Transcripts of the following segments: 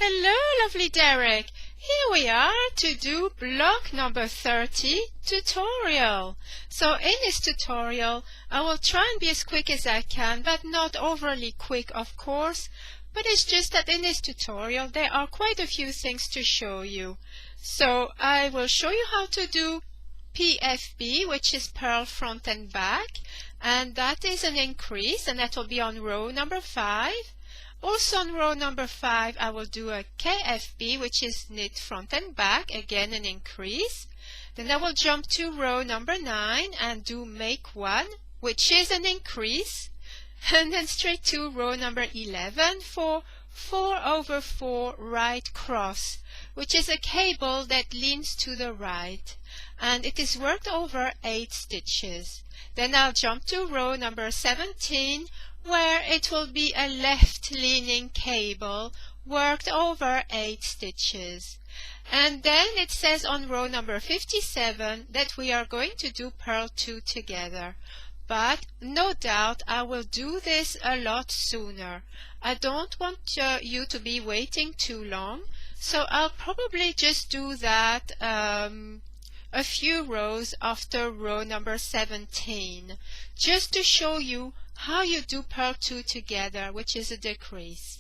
Hello, lovely Derek. Here we are to do block number 30 tutorial. So in this tutorial, I will try and be as quick as I can, but not overly quick, of course. But it's just that in this tutorial, there are quite a few things to show you. So I will show you how to do PFB, which is purl front and back, and that is an increase, and that will be on row number 5. Also on row number 5, I will do a KFB, which is knit front and back, again an increase. Then I will jump to row number 9 and do make 1, which is an increase. And then straight to row number 11 for 4/4 right cross, which is a cable that leans to the right. And it is worked over 8 stitches. Then I'll jump to row number 17, where it will be a left-leaning cable worked over 8 stitches. And then it says on row number 57 that we are going to do purl 2 together. But no doubt I will do this a lot sooner. I don't want you to be waiting too long, so I'll probably just do that a few rows after row number 17, just to show you how you do purl 2 together, which is a decrease.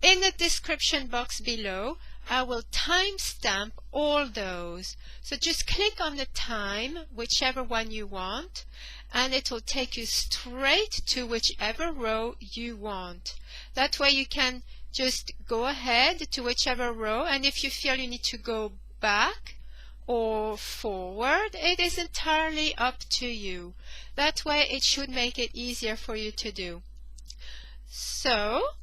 In the description box below, I will timestamp all those. So just click on the time, whichever one you want, and it will take you straight to whichever row you want. That way you can just go ahead to whichever row, and if you feel you need to go back or forward, it is entirely up to you. That way it should make it easier for you to do. So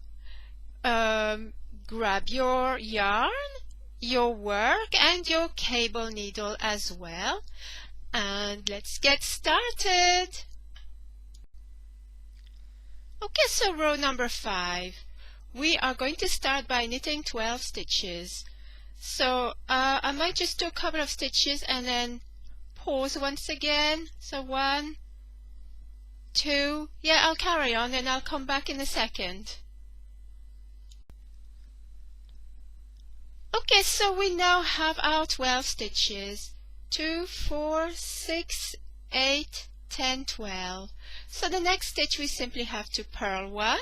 grab your yarn, your work, and your cable needle as well, and let's get started. Okay, so row number 5, we are going to start by knitting 12 stitches. So I might just do a couple of stitches and then pause once again. So 1, 2, yeah, I'll carry on and I'll come back in a second. Okay, so we now have our 12 stitches. 2, 4, 6, 8, 10, 12. So the next stitch we simply have to purl 1.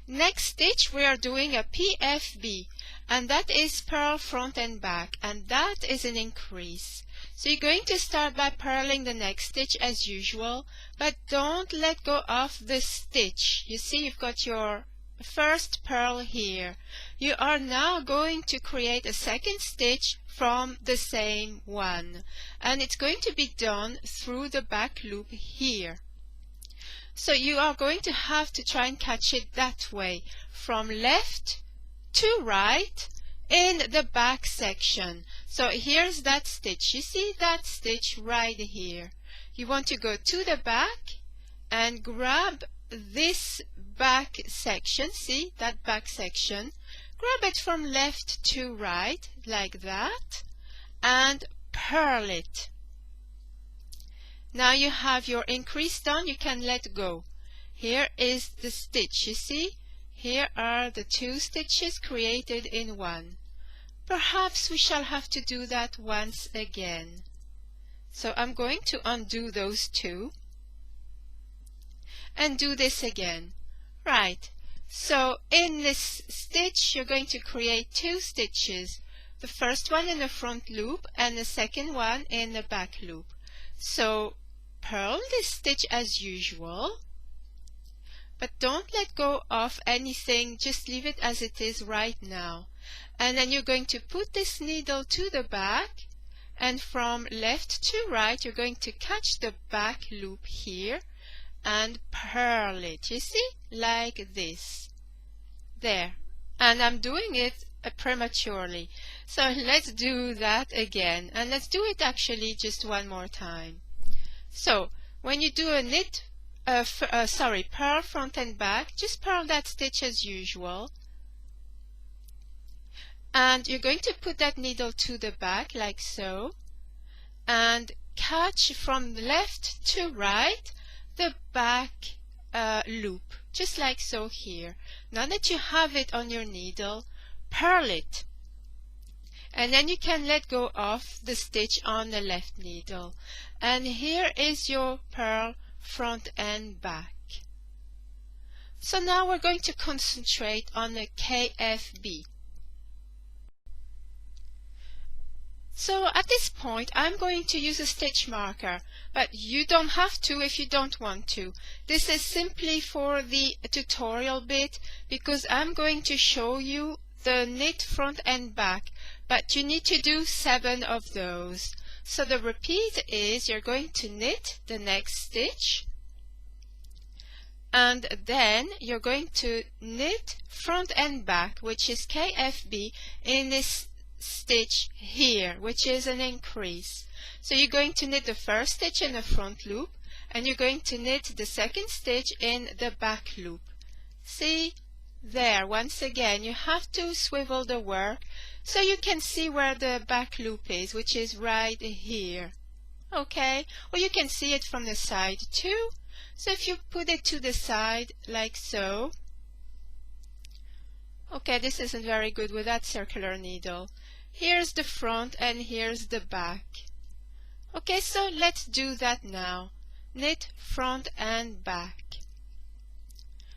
Next stitch we are doing a PFB, and that is purl front and back, and that is an increase. So you're going to start by purling the next stitch as usual, but don't let go of the stitch. You see, you've got your first purl here. You are now going to create a second stitch from the same one, and it's going to be done through the back loop here. So you are going to have to try and catch it that way, from left to right in the back section. So here's that stitch. You see that stitch right here. You want to go to the back and grab this back section. See that back section? Grab it from left to right like that and purl it. Now you have your increase done, you can let go. Here is the stitch, you see? Here are the 2 stitches created in one. Perhaps we shall have to do that once again. So I'm going to undo those 2 and do this again. Right, so in this stitch you're going to create 2 stitches. The first one in the front loop and the second one in the back loop. So purl this stitch as usual, but don't let go of anything, just leave it as it is right now. And then you're going to put this needle to the back, and from left to right you're going to catch the back loop here and purl it, you see, like this. There. And I'm doing it prematurely. So let's do that again, and let's do it actually just one more time. So when you do a knit, purl front and back, just purl that stitch as usual, and you're going to put that needle to the back like so, and catch from left to right the back loop, just like so here. Now that you have it on your needle, purl it. And then you can let go of the stitch on the left needle. And here is your purl front and back. So now we're going to concentrate on the KFB. So at this point I'm going to use a stitch marker, but you don't have to if you don't want to. This is simply for the tutorial bit because I'm going to show you the knit front and back, but you need to do 7 of those. So the repeat is you're going to knit the next stitch, and then you're going to knit front and back, which is KFB, in this stitch here, which is an increase. So you're going to knit the first stitch in the front loop, and you're going to knit the second stitch in the back loop. See there, once again you have to swivel the work so you can see where the back loop is, which is right here. Okay, or you can see it from the side too. So if you put it to the side like so. Okay, this isn't very good with that circular needle. Here's the front and here's the back. Okay, so let's do that now. Knit front and back.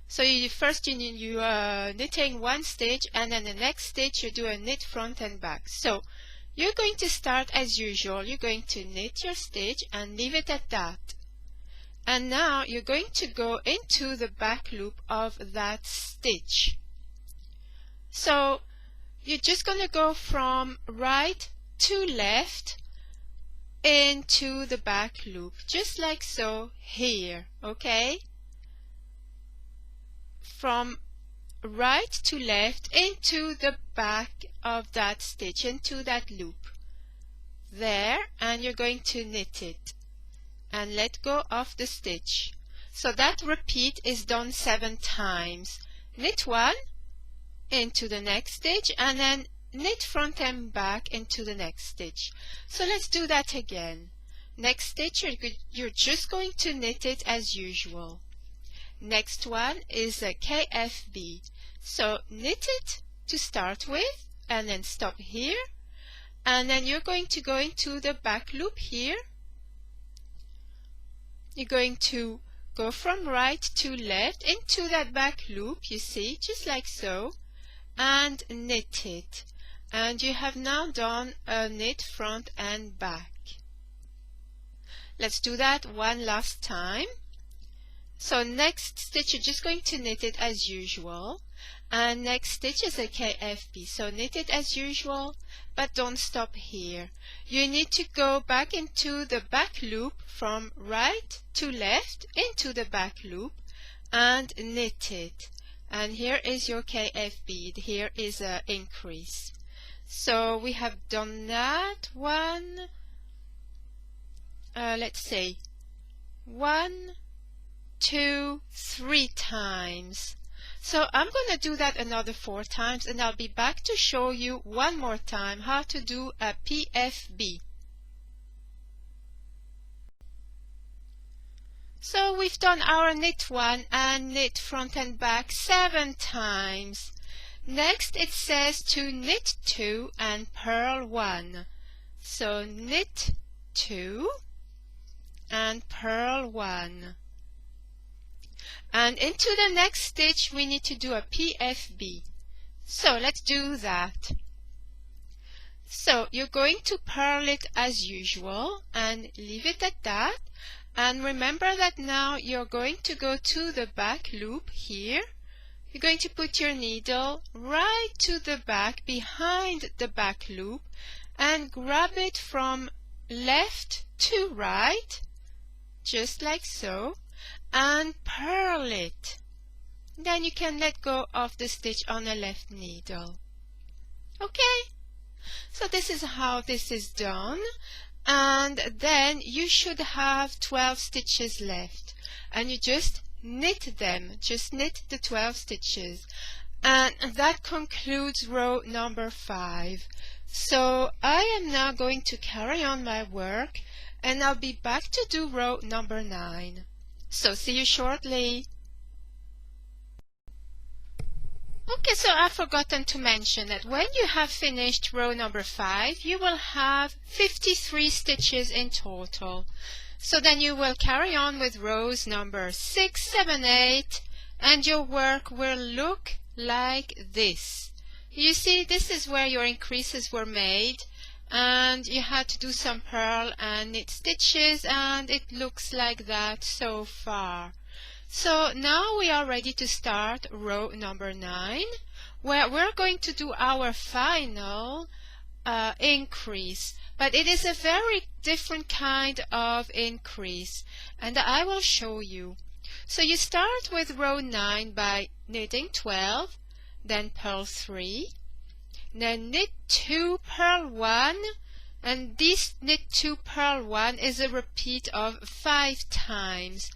So first you are knitting one stitch, and then the next stitch you do a knit front and back. So you're going to start as usual. You're going to knit your stitch and leave it at that. And now you're going to go into the back loop of that stitch. So you're just going to go from right to left into the back loop, just like so here, okay? From right to left into the back of that stitch, into that loop. There, and you're going to knit it and let go of the stitch. So that repeat is done 7 times. Knit one into the next stitch and then knit front and back into the next stitch. So let's do that again. Next stitch you're just going to knit it as usual. Next one is a KFB. So knit it to start with and then stop here, and then you're going to go into the back loop here. You're going to go from right to left into that back loop, you see, just like so, and knit it. And you have now done a knit front and back. Let's do that one last time. So next stitch you're just going to knit it as usual, and next stitch is a KFB. So knit it as usual, but don't stop here. You need to go back into the back loop from right to left into the back loop and knit it. And here is your KFB. Here is an increase. So we have done that one, let's say 1, 2, 3 times. So I'm going to do that another 4 times, and I'll be back to show you one more time how to do a PFB. So we've done our knit one and knit front and back 7 times. Next it says to knit 2 and purl 1. So knit 2 and purl 1. And into the next stitch we need to do a PFB. So let's do that. So you're going to purl it as usual and leave it at that. And remember that now you're going to go to the back loop here. You're going to put your needle right to the back behind the back loop and grab it from left to right, just like so, and purl it. Then you can let go of the stitch on the left needle. Okay, so this is how this is done, and then you should have 12 stitches left, and you just knit them, just knit the 12 stitches, and that concludes row number 5. So I am now going to carry on my work, and I'll be back to do row number 9. So see you shortly. Okay, so I've forgotten to mention that when you have finished row number 5, you will have 53 stitches in total. So then you will carry on with rows number 6, 7, 8, and your work will look like this. You see, this is where your increases were made, and you had to do some purl and knit stitches, and it looks like that so far. So now we are ready to start row number 9, where we're going to do our final increase, but it is a very different kind of increase, and I will show you. So you start with row 9 by knitting 12, then purl 3, then knit 2, purl 1, and this knit 2, purl 1 is a repeat of 5 times.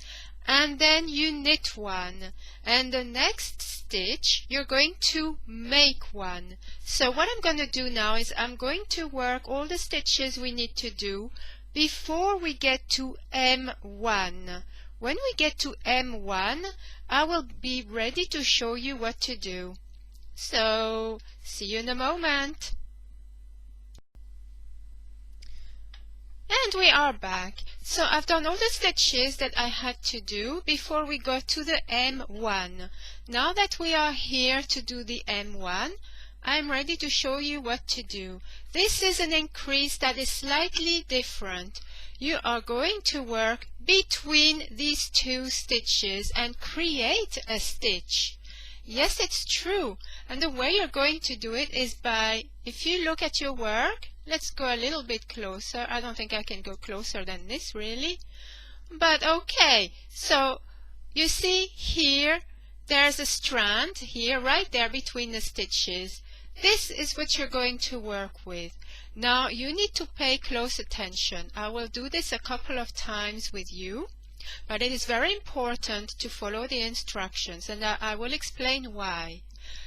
And then you knit 1, and the next stitch you're going to make 1. So what I'm going to do now is I'm going to work all the stitches we need to do before we get to M1. When we get to M1, I will be ready to show you what to do. So see you in a moment. And we are back. So I've done all the stitches that I had to do before we got to the M1. Now that we are here to do the M1, I'm ready to show you what to do. This is an increase that is slightly different. You are going to work between these two stitches and create a stitch. Yes, it's true. And the way you're going to do it is by, if you look at your work, let's go a little bit closer. I don't think I can go closer than this really. But okay, so you see here, there's a strand here, right there between the stitches. This is what you're going to work with. Now you need to pay close attention. I will do this a couple of times with you, but it is very important to follow the instructions, and I will explain why.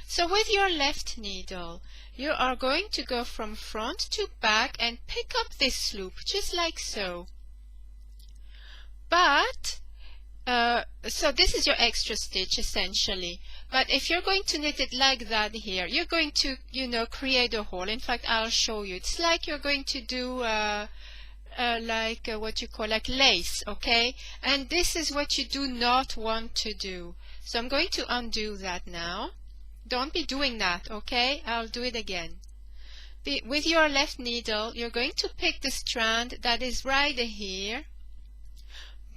So with your left needle, you are going to go from front to back and pick up this loop, just like so. But, so this is your extra stitch essentially. But if you're going to knit it like that here, you're going to, create a hole. In fact, I'll show you. It's like you're going to do what you call like lace, okay? And this is what you do not want to do. So I'm going to undo that now. Don't be doing that, okay? I'll do it again. With your left needle, you're going to pick the strand that is right here,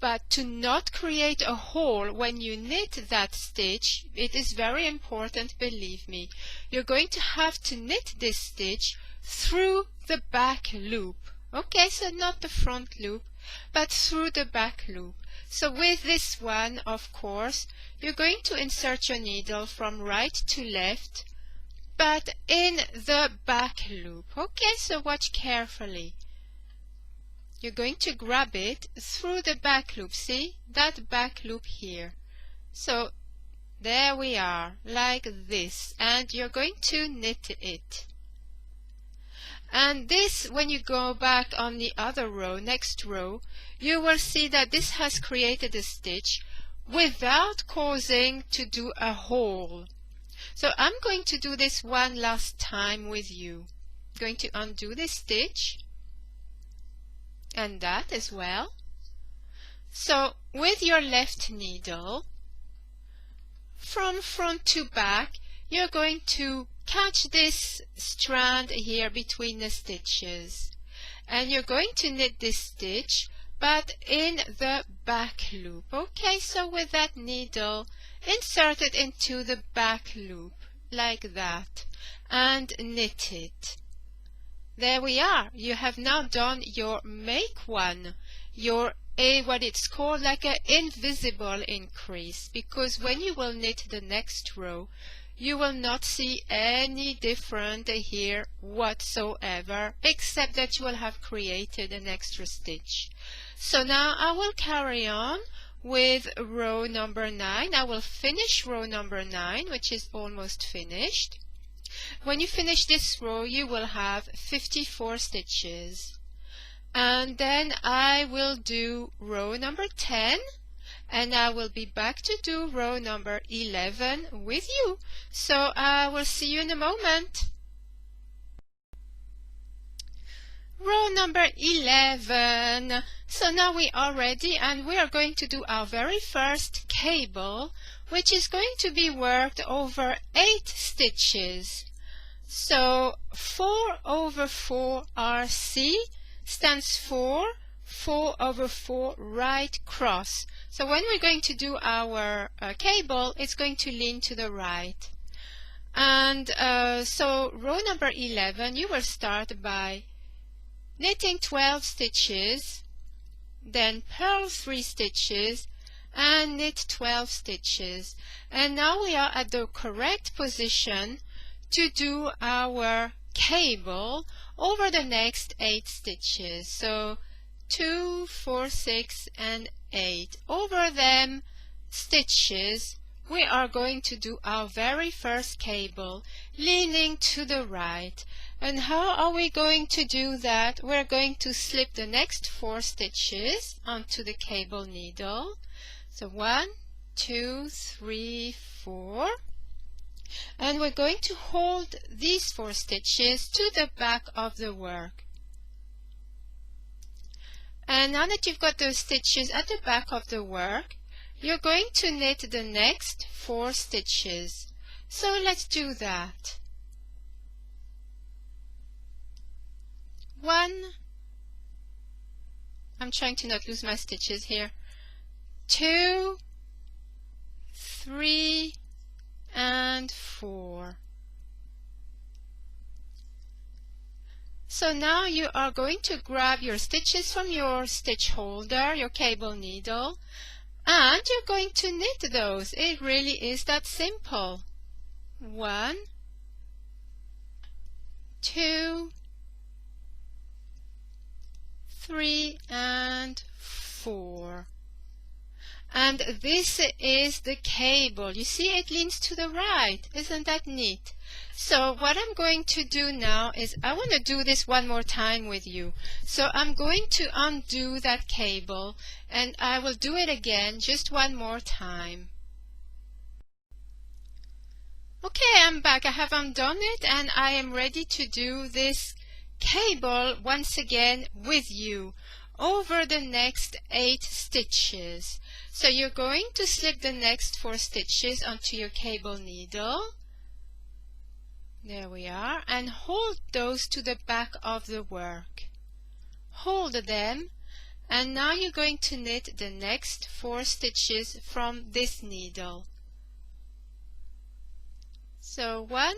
but to not create a hole when you knit that stitch, it is very important, believe me. You're going to have to knit this stitch through the back loop. Okay, so not the front loop, but through the back loop. So with this one, of course, you're going to insert your needle from right to left, but in the back loop. Okay, so watch carefully. You're going to grab it through the back loop. See that back loop here? So there we are, like this, and you're going to knit it. And this, when you go back on the other row, next row, you will see that this has created a stitch without causing to do a hole. So I'm going to do this one last time with you. I'm going to undo this stitch and that as well. So with your left needle, from front to back, you're going to catch this strand here between the stitches, and you're going to knit this stitch but in the back loop. Okay, so with that needle, insert it into the back loop like that and knit it. There we are. You have now done your make one, your what it's called like an invisible increase, because when you will knit the next row, you will not see any different here whatsoever, except that you will have created an extra stitch. So now I will carry on with row number 9. I will finish row number 9, which is almost finished. When you finish this row, you will have 54 stitches. And then I will do row number 10, and I will be back to do row number 11 with you. So I will see you in a moment. Row number 11. So now we are ready and we are going to do our very first cable, which is going to be worked over 8 stitches. So 4 over 4 RC stands for 4 over 4 right cross. So when we're going to do our cable, it's going to lean to the right. And so row number 11, you will start by knitting 12 stitches, then purl 3 stitches, and knit 12 stitches. And now we are at the correct position to do our cable over the next 8 stitches. So 2, 4, 6, and 8. Over them stitches, we are going to do our very first cable, leaning to the right. And how are we going to do that? We're going to slip the next 4 stitches onto the cable needle. So 1, 2, 3, 4. And we're going to hold these 4 stitches to the back of the work. And now that you've got those stitches at the back of the work, you're going to knit the next 4 stitches. So let's do that. 1, I'm trying to not lose my stitches here, 2, 3, and 4. So now you are going to grab your stitches from your stitch holder, your cable needle, and you're going to knit those. It really is that simple. 1, 2, 3, and 4. And this is the cable. You see it leans to the right. Isn't that neat? So what I'm going to do now is I want to do this one more time with you. So I'm going to undo that cable and I will do it again just one more time. Okay, I'm back. I have undone it and I am ready to do this cable once again with you over the next 8 stitches. So you're going to slip the next 4 stitches onto your cable needle. There we are, and hold those to the back of the work. Hold them, and now you're going to knit the next 4 stitches from this needle. So 1,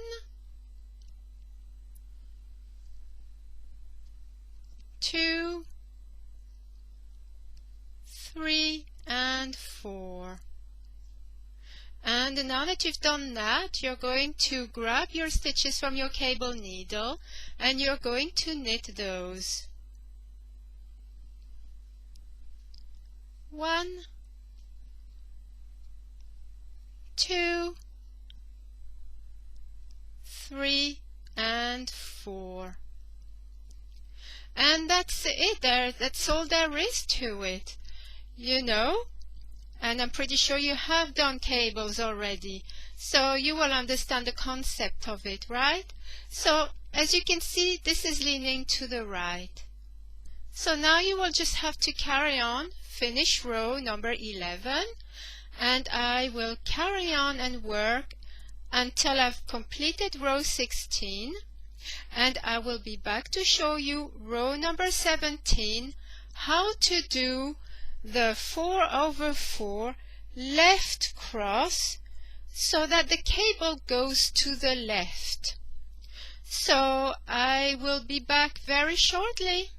2, 3, and 4. And now that you've done that, you're going to grab your stitches from your cable needle and you're going to knit those. 1, 2, 3, and 4. And that's it there. That's all there is to it. You know, and I'm pretty sure you have done cables already, so you will understand the concept of it, right? So as you can see, this is leaning to the right. So now you will just have to carry on, finish row number 11, and I will carry on and work until I've completed row 16, and I will be back to show you row number 17, how to do the 4 over 4 left cross so that the cable goes to the left. So I will be back very shortly.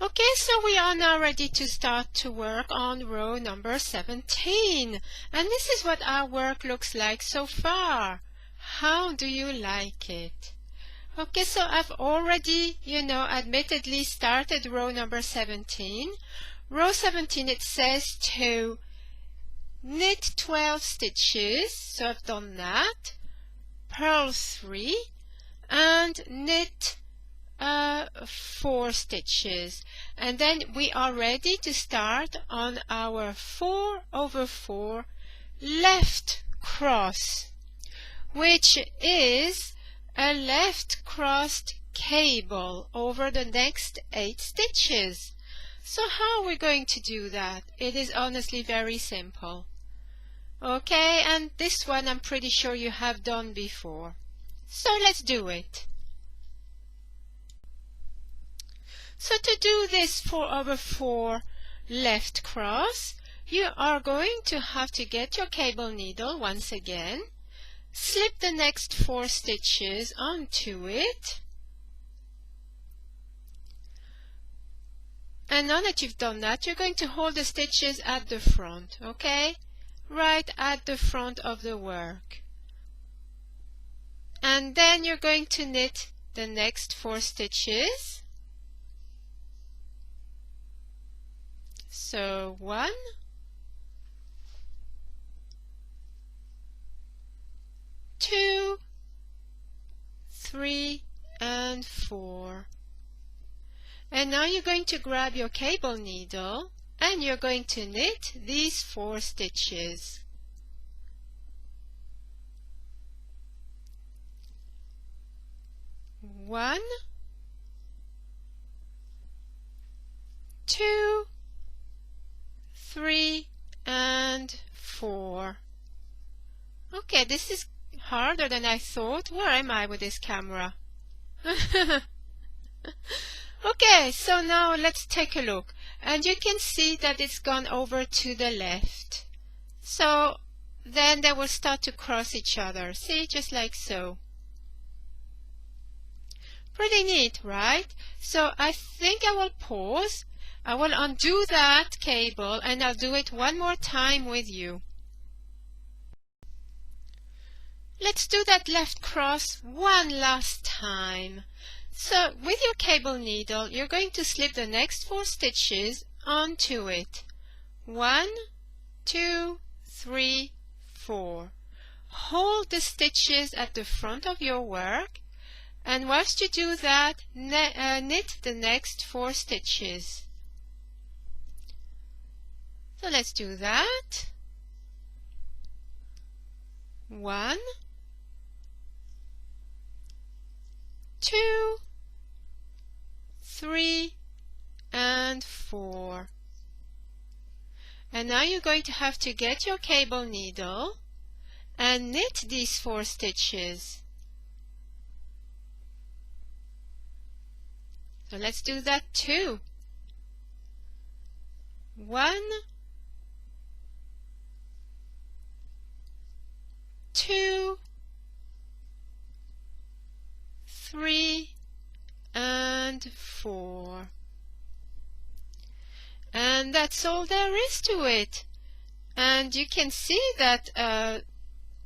Okay, so we are now ready to start to work on row number 17. And this is what our work looks like so far. How do you like it? Okay, so I've already, admittedly started row number 17. Row 17, it says to knit 12 stitches, so I've done that, purl 3, and knit 4 stitches, and then we are ready to start on our 4/4 left cross, which is a left crossed cable over the next 8 stitches. So how are we going to do that? It is honestly very simple. Okay, and this one I'm pretty sure you have done before. So let's do it. So to do this 4/4 left cross, you are going to have to get your cable needle once again, slip the next 4 stitches onto it, and now that you've done that, you're going to hold the stitches at the front, okay? Right at the front of the work. And then you're going to knit the next 4 stitches. So 1, 2, 3, and 4. And now you're going to grab your cable needle and you're going to knit these 4 stitches. One, 2, 3, and 4. Okay, this is harder than I thought. Where am I with this camera? Okay, so now let's take a look. And you can see that it's gone over to the left. So then they will start to cross each other. See, just like so. Pretty neat, right? So I think I will pause. I will undo that cable and I'll do it one more time with you. Let's do that left cross one last time. So with your cable needle, you're going to slip the next 4 stitches onto it. 1, 2, 3, 4. Hold the stitches at the front of your work, and whilst you do that, knit the next 4 stitches. So let's do that. 1, 2, 3, and 4. And now you're going to have to get your cable needle and knit these 4 stitches. So let's do that too. 1, 2, 3, and 4. And that's all there is to it. And you can see that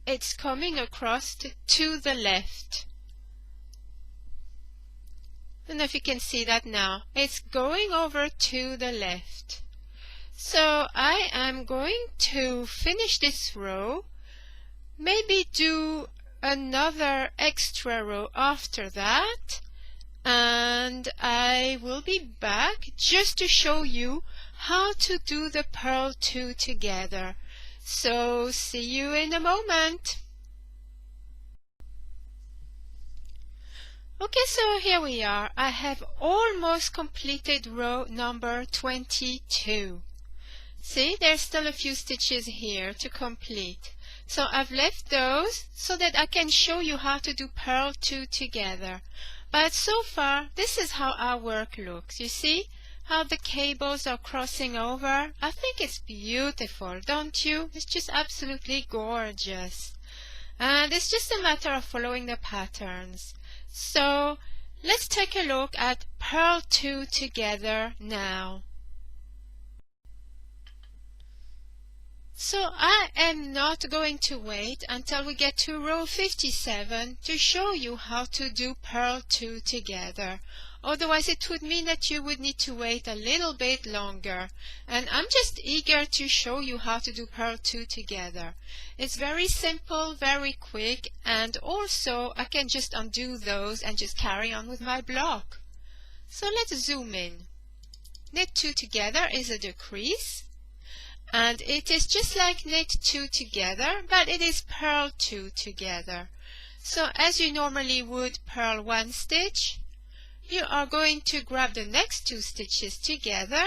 it's coming across to the left. I don't know if you can see that now. It's going over to the left. So I am going to finish this row, maybe do another extra row after that, and I will be back just to show you how to do the purl 2 together. So see you in a moment. Okay, so here we are. I have almost completed row number 22. See, there's still a few stitches here to complete. So I've left those so that I can show you how to do purl 2 together. But so far, this is how our work looks. You see how the cables are crossing over? I think it's beautiful, don't you? It's just absolutely gorgeous. And it's just a matter of following the patterns. So let's take a look at purl 2 together now. So I am not going to wait until we get to row 57 to show you how to do purl 2 together. Otherwise it would mean that you would need to wait a little bit longer. And I'm just eager to show you how to do purl 2 together. It's very simple, very quick, and also I can just undo those and just carry on with my block. So let's zoom in. Knit 2 together is a decrease, and it is just like knit 2 together, but it is purl 2 together. So as you normally would purl 1 stitch, you are going to grab the next 2 stitches together,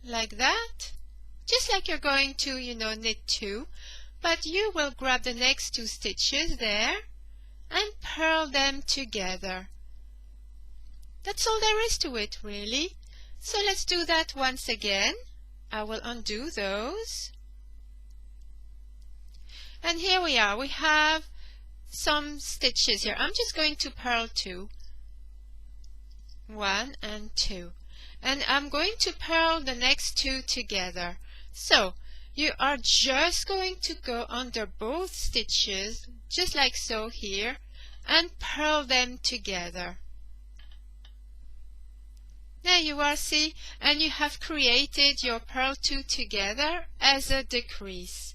like that, just like you're going to, knit 2, but you will grab the next 2 stitches there and purl them together. That's all there is to it, really. So let's do that once again. I will undo those. And here we are. We have some stitches here. I'm just going to purl 2. 1 and 2. And I'm going to purl the next 2 together. So you are just going to go under both stitches, just like so here, and purl them together. There you are, see, and you have created your purl 2 together as a decrease.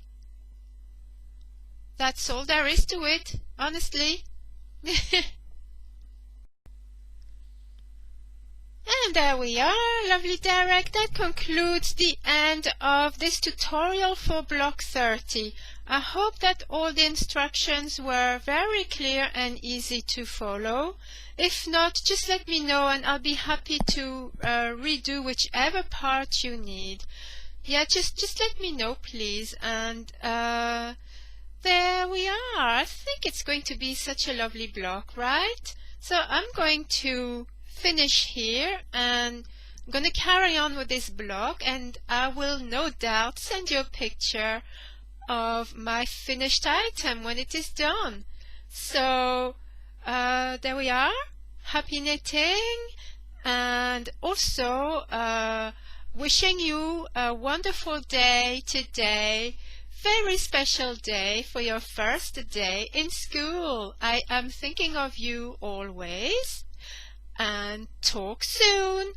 That's all there is to it, honestly. And there we are, lovely Derek. That concludes the end of this tutorial for block 30. I hope that all the instructions were very clear and easy to follow. If not, just let me know and I'll be happy to redo whichever part you need. Yeah, just let me know, please. And there we are. I think it's going to be such a lovely block, right? So I'm going to finish here and I'm going to carry on with this block, and I will no doubt send you a picture of my finished item when it is done. So there we are. Happy knitting, and also wishing you a wonderful day today. Very special day for your first day in school. I am thinking of you always, and talk soon.